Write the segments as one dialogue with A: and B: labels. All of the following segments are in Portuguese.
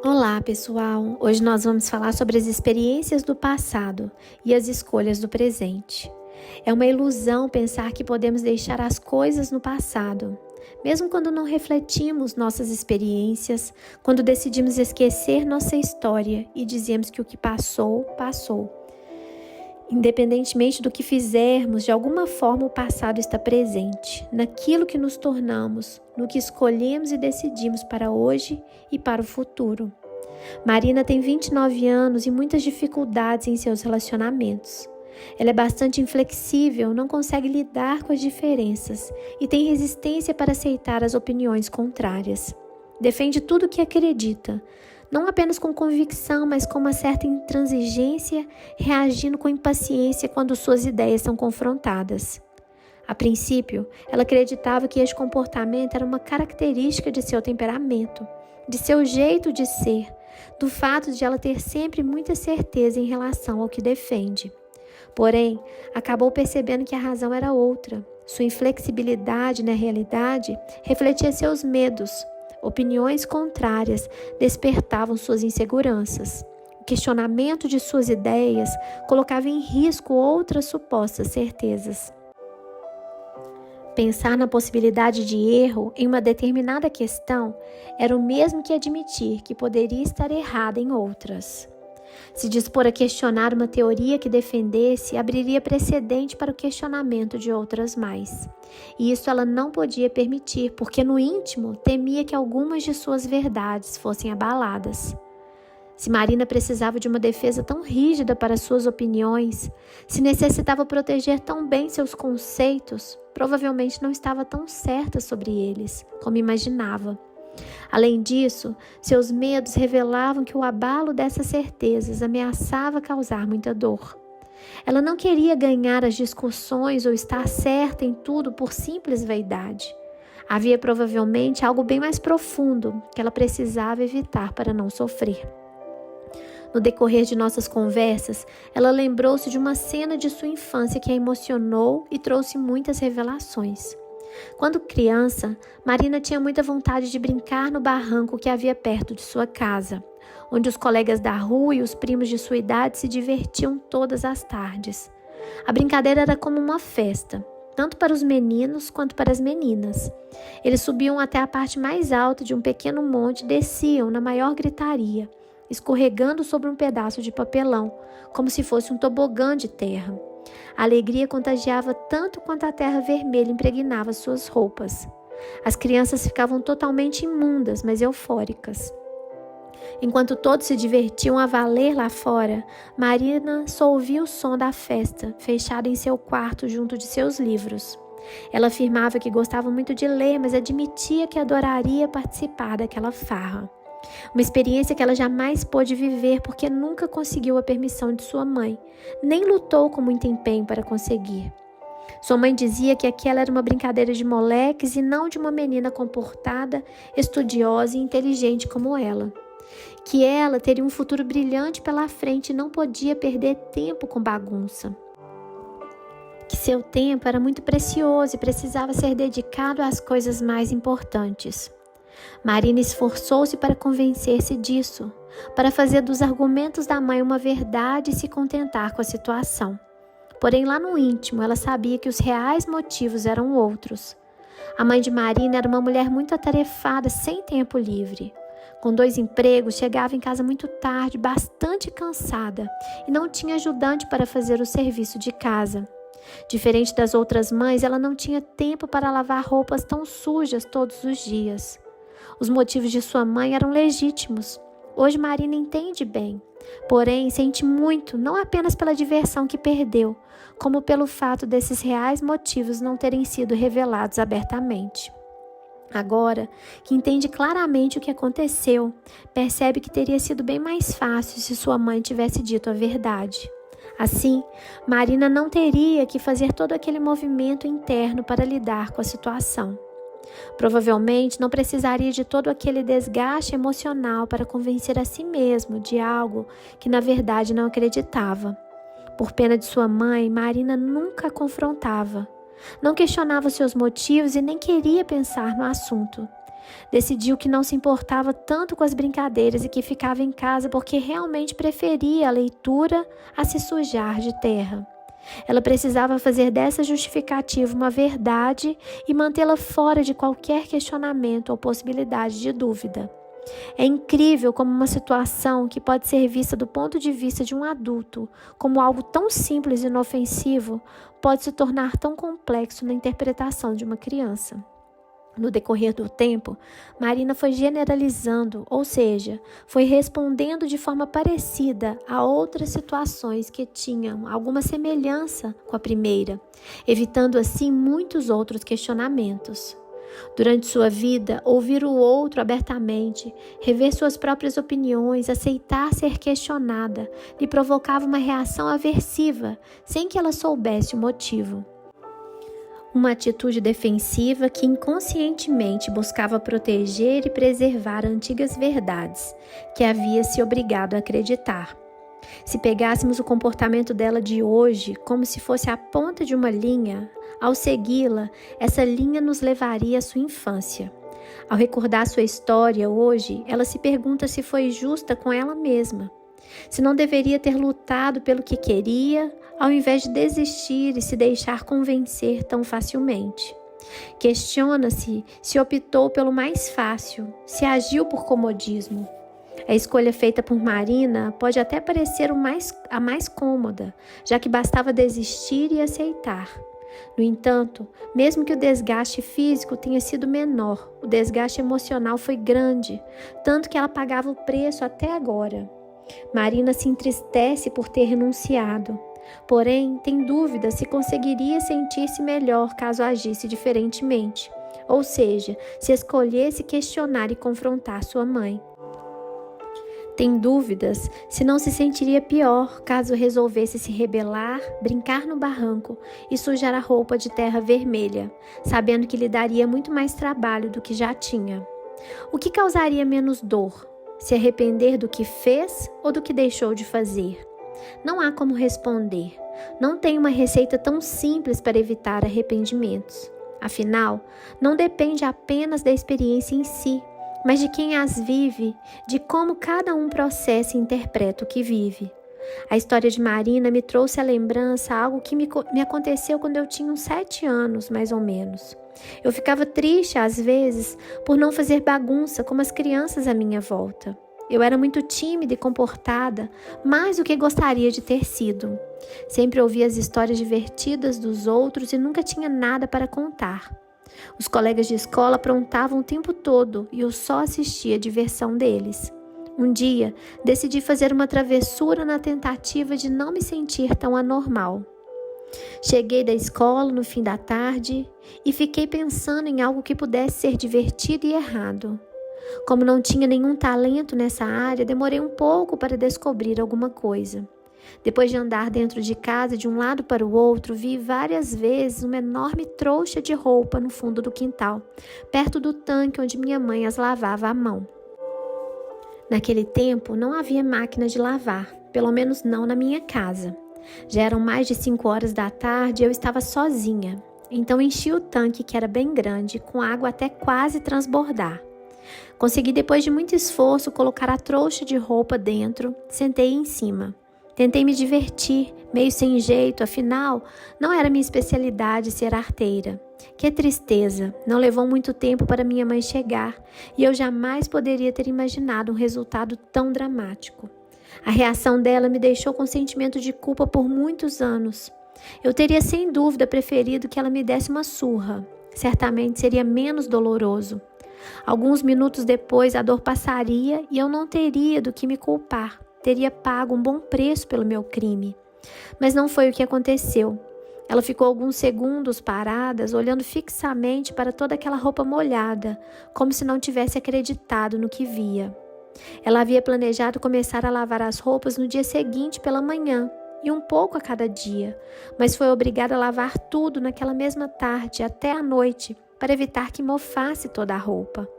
A: Olá, pessoal! Hoje nós vamos falar sobre as experiências do passado e as escolhas do presente. É uma ilusão pensar que podemos deixar as coisas no passado, mesmo quando não refletimos nossas experiências, quando decidimos esquecer nossa história e dizemos que o que passou, passou. Independentemente do que fizermos, de alguma forma o passado está presente, naquilo que nos tornamos, no que escolhemos e decidimos para hoje e para o futuro. Marina tem 29 anos e muitas dificuldades em seus relacionamentos. Ela é bastante inflexível, não consegue lidar com as diferenças e tem resistência para aceitar as opiniões contrárias. Defende tudo o que acredita, não apenas com convicção, mas com uma certa intransigência, reagindo com impaciência quando suas ideias são confrontadas. A princípio, ela acreditava que este comportamento era uma característica de seu temperamento, de seu jeito de ser, do fato de ela ter sempre muita certeza em relação ao que defende. Porém, acabou percebendo que a razão era outra. Sua inflexibilidade na realidade refletia seus medos. Opiniões contrárias despertavam suas inseguranças. O questionamento de suas ideias colocava em risco outras supostas certezas. Pensar na possibilidade de erro em uma determinada questão era o mesmo que admitir que poderia estar errada em outras. Se dispor a questionar uma teoria que defendesse abriria precedente para o questionamento de outras mais. E isso ela não podia permitir, porque no íntimo temia que algumas de suas verdades fossem abaladas. Se Marina precisava de uma defesa tão rígida para suas opiniões, se necessitava proteger tão bem seus conceitos, provavelmente não estava tão certa sobre eles, como imaginava. Além disso, seus medos revelavam que o abalo dessas certezas ameaçava causar muita dor. Ela não queria ganhar as discussões ou estar certa em tudo por simples vaidade. Havia provavelmente algo bem mais profundo que ela precisava evitar para não sofrer. No decorrer de nossas conversas, ela lembrou-se de uma cena de sua infância que a emocionou e trouxe muitas revelações. Quando criança, Marina tinha muita vontade de brincar no barranco que havia perto de sua casa, onde os colegas da rua e os primos de sua idade se divertiam todas as tardes. A brincadeira era como uma festa, tanto para os meninos quanto para as meninas. Eles subiam até a parte mais alta de um pequeno monte e desciam na maior gritaria, escorregando sobre um pedaço de papelão, como se fosse um tobogã de terra. A alegria contagiava tanto quanto a terra vermelha impregnava suas roupas. As crianças ficavam totalmente imundas, mas eufóricas. Enquanto todos se divertiam a valer lá fora, Marina só ouvia o som da festa, fechada em seu quarto junto de seus livros. Ela afirmava que gostava muito de ler, mas admitia que adoraria participar daquela farra. Uma experiência que ela jamais pôde viver porque nunca conseguiu a permissão de sua mãe, nem lutou com muito empenho para conseguir. Sua mãe dizia que aquela era uma brincadeira de moleques e não de uma menina comportada, estudiosa e inteligente como ela. Que ela teria um futuro brilhante pela frente e não podia perder tempo com bagunça. Que seu tempo era muito precioso e precisava ser dedicado às coisas mais importantes. Marina esforçou-se para convencer-se disso, para fazer dos argumentos da mãe uma verdade e se contentar com a situação. Porém, lá no íntimo, ela sabia que os reais motivos eram outros. A mãe de Marina era uma mulher muito atarefada, sem tempo livre. Com 2 empregos, chegava em casa muito tarde, bastante cansada, e não tinha ajudante para fazer o serviço de casa. Diferente das outras mães, ela não tinha tempo para lavar roupas tão sujas todos os dias. Os motivos de sua mãe eram legítimos. Hoje Marina entende bem, porém sente muito, não apenas pela diversão que perdeu, como pelo fato desses reais motivos não terem sido revelados abertamente. Agora, que entende claramente o que aconteceu, percebe que teria sido bem mais fácil se sua mãe tivesse dito a verdade. Assim, Marina não teria que fazer todo aquele movimento interno para lidar com a situação. Provavelmente não precisaria de todo aquele desgaste emocional para convencer a si mesmo de algo que na verdade não acreditava. Por pena de sua mãe, Marina nunca a confrontava. Não questionava seus motivos e nem queria pensar no assunto. Decidiu que não se importava tanto com as brincadeiras e que ficava em casa porque realmente preferia a leitura a se sujar de terra. Ela precisava fazer dessa justificativa uma verdade e mantê-la fora de qualquer questionamento ou possibilidade de dúvida. É incrível como uma situação que pode ser vista do ponto de vista de um adulto como algo tão simples e inofensivo pode se tornar tão complexo na interpretação de uma criança. No decorrer do tempo, Marina foi generalizando, ou seja, foi respondendo de forma parecida a outras situações que tinham alguma semelhança com a primeira, evitando assim muitos outros questionamentos. Durante sua vida, ouvir o outro abertamente, rever suas próprias opiniões, aceitar ser questionada, lhe provocava uma reação aversiva, sem que ela soubesse o motivo. Uma atitude defensiva que inconscientemente buscava proteger e preservar antigas verdades que havia se obrigado a acreditar. Se pegássemos o comportamento dela de hoje como se fosse a ponta de uma linha, ao segui-la, essa linha nos levaria à sua infância. Ao recordar sua história hoje, ela se pergunta se foi justa com ela mesma, se não deveria ter lutado pelo que queria, ao invés de desistir e se deixar convencer tão facilmente. Questiona-se se optou pelo mais fácil, se agiu por comodismo. A escolha feita por Marina pode até parecer a mais cômoda, já que bastava desistir e aceitar. No entanto, mesmo que o desgaste físico tenha sido menor, o desgaste emocional foi grande, tanto que ela pagava o preço até agora. Marina se entristece por ter renunciado, porém tem dúvida se conseguiria sentir-se melhor caso agisse diferentemente, ou seja, se escolhesse questionar e confrontar sua mãe. Tem dúvidas se não se sentiria pior caso resolvesse se rebelar, brincar no barranco e sujar a roupa de terra vermelha, sabendo que lhe daria muito mais trabalho do que já tinha. O que causaria menos dor? Se arrepender do que fez ou do que deixou de fazer? Não há como responder. Não tem uma receita tão simples para evitar arrependimentos. Afinal, não depende apenas da experiência em si, mas de quem as vive, de como cada um processa e interpreta o que vive. A história de Marina me trouxe à lembrança algo que me aconteceu quando eu tinha uns 7 anos, mais ou menos. Eu ficava triste, às vezes, por não fazer bagunça como as crianças à minha volta. Eu era muito tímida e comportada, mais do que gostaria de ter sido. Sempre ouvia as histórias divertidas dos outros e nunca tinha nada para contar. Os colegas de escola aprontavam o tempo todo e eu só assistia a diversão deles. Um dia, decidi fazer uma travessura na tentativa de não me sentir tão anormal. Cheguei da escola no fim da tarde e fiquei pensando em algo que pudesse ser divertido e errado. Como não tinha nenhum talento nessa área, demorei um pouco para descobrir alguma coisa. Depois de andar dentro de casa de um lado para o outro, vi várias vezes uma enorme trouxa de roupa no fundo do quintal, perto do tanque onde minha mãe as lavava à mão. Naquele tempo, não havia máquina de lavar, pelo menos não na minha casa. Já eram mais de 5 horas da tarde e eu estava sozinha. Então enchi o tanque, que era bem grande, com água até quase transbordar. Consegui, depois de muito esforço, colocar a trouxa de roupa dentro, sentei em cima. Tentei me divertir, meio sem jeito, afinal, não era minha especialidade ser arteira. Que tristeza, não levou muito tempo para minha mãe chegar e eu jamais poderia ter imaginado um resultado tão dramático. A reação dela me deixou com sentimento de culpa por muitos anos. Eu teria sem dúvida preferido que ela me desse uma surra. Certamente seria menos doloroso. Alguns minutos depois a dor passaria e eu não teria do que me culpar. Teria pago um bom preço pelo meu crime. Mas não foi o que aconteceu. Ela ficou alguns segundos paradas, olhando fixamente para toda aquela roupa molhada, como se não tivesse acreditado no que via. Ela havia planejado começar a lavar as roupas no dia seguinte pela manhã, e um pouco a cada dia, mas foi obrigada a lavar tudo naquela mesma tarde, até a noite, para evitar que mofasse toda a roupa.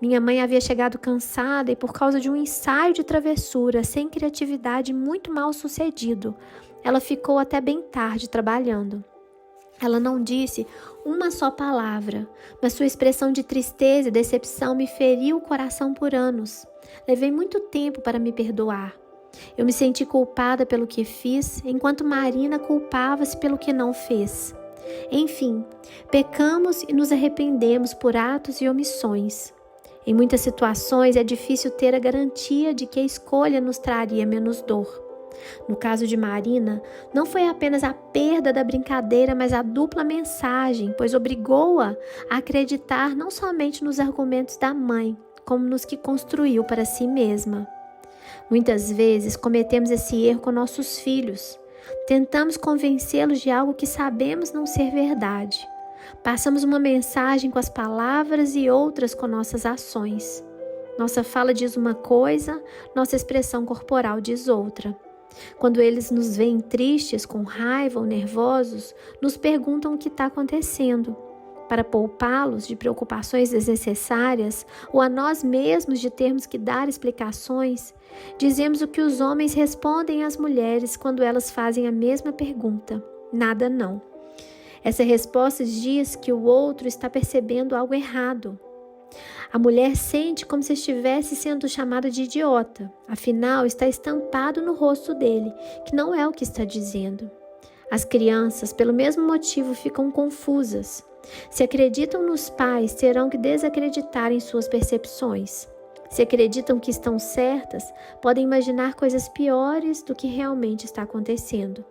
A: Minha mãe havia chegado cansada e por causa de um ensaio de travessura, sem criatividade, muito mal sucedido, ela ficou até bem tarde trabalhando. Ela não disse uma só palavra, mas sua expressão de tristeza e decepção me feriu o coração por anos. Levei muito tempo para me perdoar. Eu me senti culpada pelo que fiz, enquanto Marina culpava-se pelo que não fez. Enfim, pecamos e nos arrependemos por atos e omissões. Em muitas situações é difícil ter a garantia de que a escolha nos traria menos dor. No caso de Marina, não foi apenas a perda da brincadeira, mas a dupla mensagem, pois obrigou-a a acreditar não somente nos argumentos da mãe, como nos que construiu para si mesma. Muitas vezes cometemos esse erro com nossos filhos. Tentamos convencê-los de algo que sabemos não ser verdade. Passamos uma mensagem com as palavras e outras com nossas ações. Nossa fala diz uma coisa, nossa expressão corporal diz outra. Quando eles nos veem tristes, com raiva ou nervosos, nos perguntam o que está acontecendo. Para poupá-los de preocupações desnecessárias ou a nós mesmos de termos que dar explicações, dizemos o que os homens respondem às mulheres quando elas fazem a mesma pergunta: nada não. Essa resposta diz que o outro está percebendo algo errado. A mulher sente como se estivesse sendo chamada de idiota, afinal está estampado no rosto dele, que não é o que está dizendo. As crianças, pelo mesmo motivo, ficam confusas. Se acreditam nos pais, terão que desacreditar em suas percepções. Se acreditam que estão certas, podem imaginar coisas piores do que realmente está acontecendo.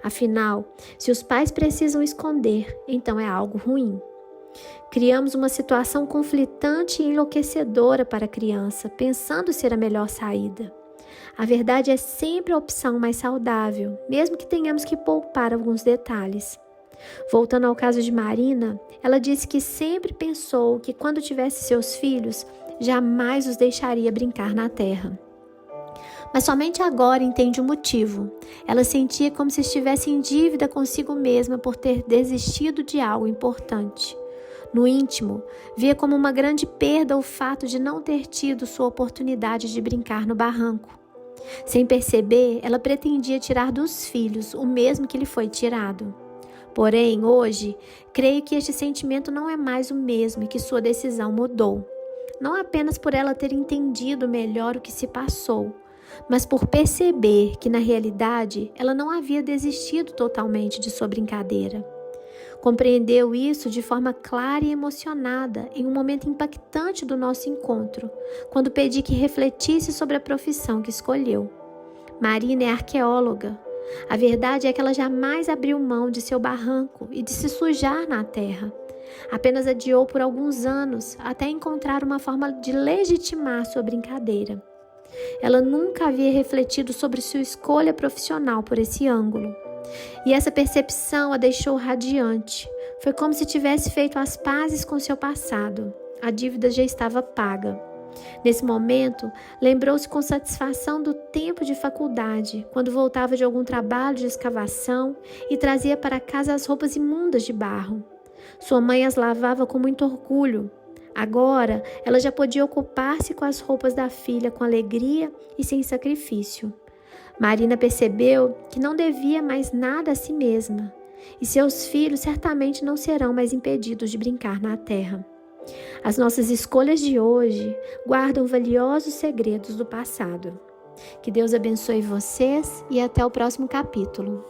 A: Afinal, se os pais precisam esconder, então é algo ruim. Criamos uma situação conflitante e enlouquecedora para a criança, pensando ser a melhor saída. A verdade é sempre a opção mais saudável, mesmo que tenhamos que poupar alguns detalhes. Voltando ao caso de Marina, ela disse que sempre pensou que quando tivesse seus filhos, jamais os deixaria brincar na terra. Mas somente agora entende o motivo. Ela sentia como se estivesse em dívida consigo mesma por ter desistido de algo importante. No íntimo, via como uma grande perda o fato de não ter tido sua oportunidade de brincar no barranco. Sem perceber, ela pretendia tirar dos filhos o mesmo que lhe foi tirado. Porém, hoje, creio que este sentimento não é mais o mesmo e que sua decisão mudou. Não apenas por ela ter entendido melhor o que se passou, mas por perceber que, na realidade, ela não havia desistido totalmente de sua brincadeira. Compreendeu isso de forma clara e emocionada em um momento impactante do nosso encontro, quando pedi que refletisse sobre a profissão que escolheu. Marina é arqueóloga. A verdade é que ela jamais abriu mão de seu barranco e de se sujar na terra. Apenas adiou por alguns anos até encontrar uma forma de legitimar sua brincadeira. Ela nunca havia refletido sobre sua escolha profissional por esse ângulo. E essa percepção a deixou radiante. Foi como se tivesse feito as pazes com seu passado. A dívida já estava paga. Nesse momento, lembrou-se com satisfação do tempo de faculdade, quando voltava de algum trabalho de escavação e trazia para casa as roupas imundas de barro. Sua mãe as lavava com muito orgulho. Agora, ela já podia ocupar-se com as roupas da filha com alegria e sem sacrifício. Marina percebeu que não devia mais nada a si mesma, e seus filhos certamente não serão mais impedidos de brincar na terra. As nossas escolhas de hoje guardam valiosos segredos do passado. Que Deus abençoe vocês e até o próximo capítulo.